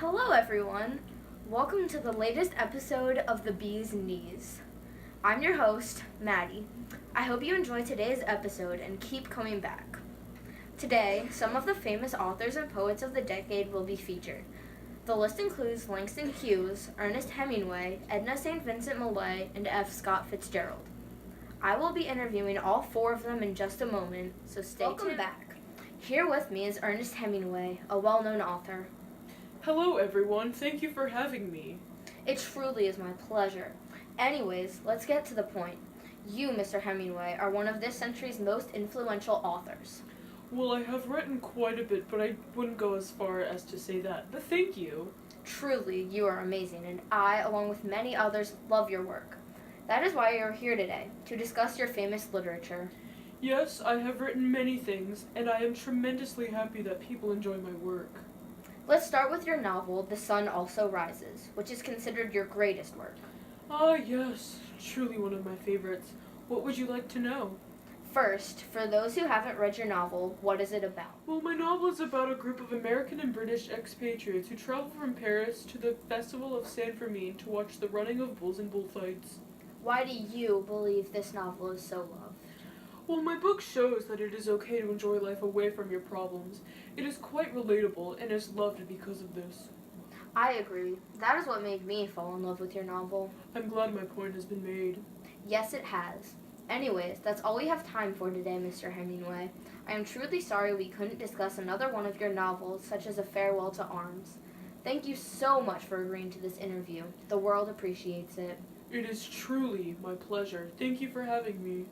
Hello, everyone. Welcome to the latest episode of The Bee's Knees. I'm your host, Maddie. I hope you enjoy today's episode and keep coming back. Today, some of the famous authors and poets of the decade will be featured. The list includes Langston Hughes, Ernest Hemingway, Edna St. Vincent Millay, and F. Scott Fitzgerald. I will be interviewing all four of them in just a moment, so stay tuned. Welcome back. Here with me is Ernest Hemingway, a well-known author. Hello everyone, thank you for having me. It truly is my pleasure. Anyways, let's get to the point. You, Mr. Hemingway, are one of this century's most influential authors. Well, I have written quite a bit, but I wouldn't go as far as to say that. But thank you. Truly, you are amazing, and I, along with many others, love your work. That is why you are here today, to discuss your famous literature. Yes, I have written many things, and I am tremendously happy that people enjoy my work. Let's start with your novel, The Sun Also Rises, which is considered your greatest work. Ah, yes, truly one of my favorites. What would you like to know? First, for those who haven't read your novel, what is it about? Well, my novel is about a group of American and British expatriates who travel from Paris to the Festival of San Fermin to watch the running of bulls and bullfights. Why do you believe this novel is so loved? Well, my book shows that it is okay to enjoy life away from your problems. It is quite relatable and is loved because of this. I agree. That is what made me fall in love with your novel. I'm glad my point has been made. Yes, it has. Anyways, that's all we have time for today, Mr. Hemingway. I am truly sorry we couldn't discuss another one of your novels, such as A Farewell to Arms. Thank you so much for agreeing to this interview. The world appreciates it. It is truly my pleasure. Thank you for having me.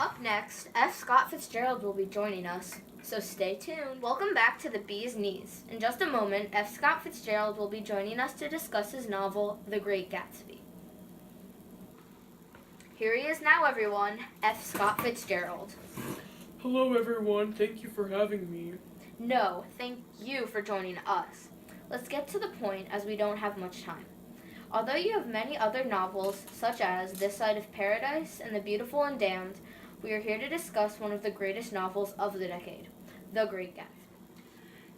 Up next, F. Scott Fitzgerald will be joining us, so stay tuned. Welcome back to The Bee's Knees. In just a moment, F. Scott Fitzgerald will be joining us to discuss his novel, The Great Gatsby. Here he is now, everyone, F. Scott Fitzgerald. Hello everyone, thank you for having me. No, thank you for joining us. Let's get to the point as we don't have much time. Although you have many other novels, such as This Side of Paradise and The Beautiful and Damned, we are here to discuss one of the greatest novels of the decade, The Great Gatsby.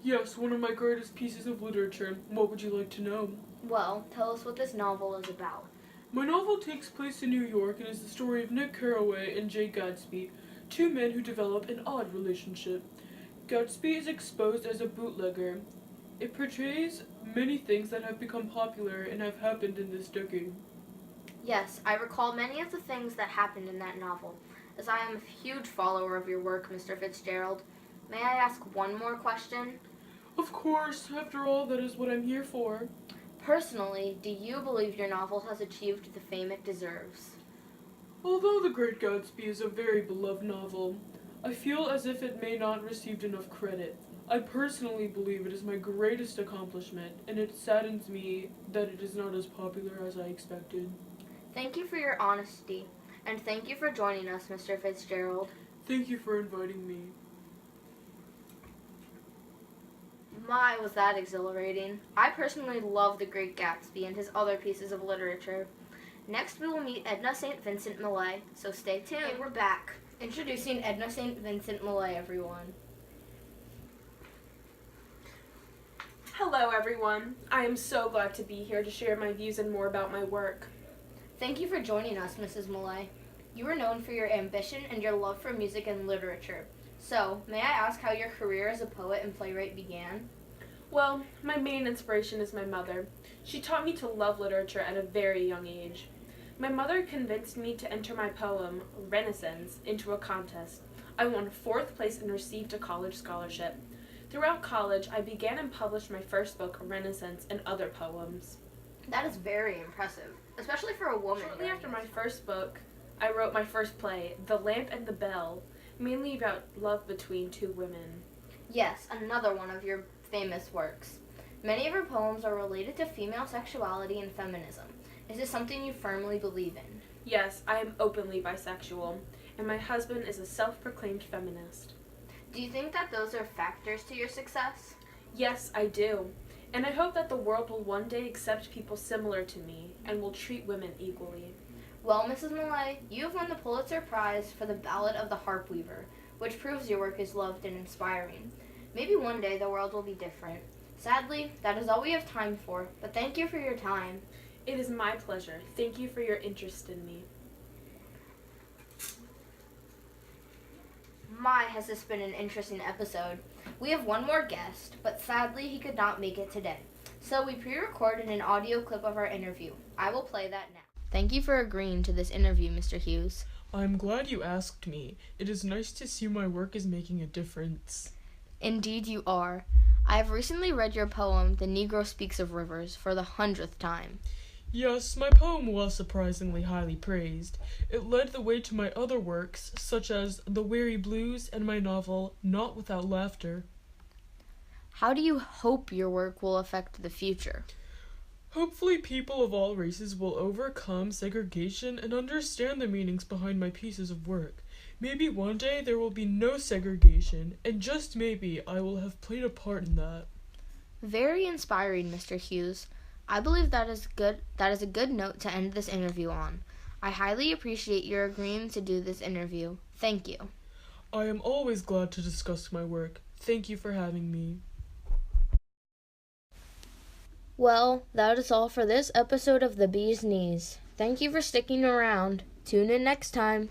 Yes, one of my greatest pieces of literature. What would you like to know? Well, tell us what this novel is about. My novel takes place in New York and is the story of Nick Carraway and Jay Gatsby, two men who develop an odd relationship. Gatsby is exposed as a bootlegger. It portrays many things that have become popular and have happened in this decade. Yes, I recall many of the things that happened in that novel, as I am a huge follower of your work, Mr. Fitzgerald. May I ask one more question? Of course, after all, that is what I'm here for. Personally, do you believe your novel has achieved the fame it deserves? Although The Great Gatsby is a very beloved novel, I feel as if it may not receive enough credit. I personally believe it is my greatest accomplishment, and it saddens me that it is not as popular as I expected. Thank you for your honesty, and thank you for joining us, Mr. Fitzgerald. Thank you for inviting me. My, was that exhilarating. I personally love The Great Gatsby and his other pieces of literature. Next we will meet Edna St. Vincent Millay, so stay tuned. Hey, we're back. Introducing Edna St. Vincent Millay, everyone. Hello everyone. I am so glad to be here to share my views and more about my work. Thank you for joining us, Mrs. Millay. You are known for your ambition and your love for music and literature. So, may I ask how your career as a poet and playwright began? Well, my main inspiration is my mother. She taught me to love literature at a very young age. My mother convinced me to enter my poem, Renaissance, into a contest. I won 4th place and received a college scholarship. Throughout college, I began and published my first book, Renaissance, and other poems. That is very impressive, especially for a woman. Shortly after my first book, I wrote my first play, The Lamp and the Bell, mainly about love between two women. Yes, another one of your famous works. Many of your poems are related to female sexuality and feminism. Is this something you firmly believe in? Yes, I am openly bisexual, and my husband is a self-proclaimed feminist. Do you think that those are factors to your success? Yes, I do. And I hope that the world will one day accept people similar to me and will treat women equally. Well, Mrs. Millay, you have won the Pulitzer Prize for The Ballad of the Harp Weaver, which proves your work is loved and inspiring. Maybe one day the world will be different. Sadly, that is all we have time for, but thank you for your time. It is my pleasure. Thank you for your interest in me. My, has this been an interesting episode. We have one more guest, but sadly he could not make it today. So we pre-recorded an audio clip of our interview. I will play that now. Thank you for agreeing to this interview, Mr. Hughes. I'm glad you asked me. It is nice to see my work is making a difference. Indeed you are. I have recently read your poem, The Negro Speaks of Rivers, for the 100th time. Yes, my poem was surprisingly highly praised. It led the way to my other works, such as The Weary Blues and my novel, Not Without Laughter. How do you hope your work will affect the future? Hopefully people of all races will overcome segregation and understand the meanings behind my pieces of work. Maybe one day there will be no segregation, and just maybe I will have played a part in that. Very inspiring, Mr. Hughes. I believe that is a good note to end this interview on. I highly appreciate your agreeing to do this interview. Thank you. I am always glad to discuss my work. Thank you for having me. Well, that is all for this episode of The Bee's Knees. Thank you for sticking around. Tune in next time.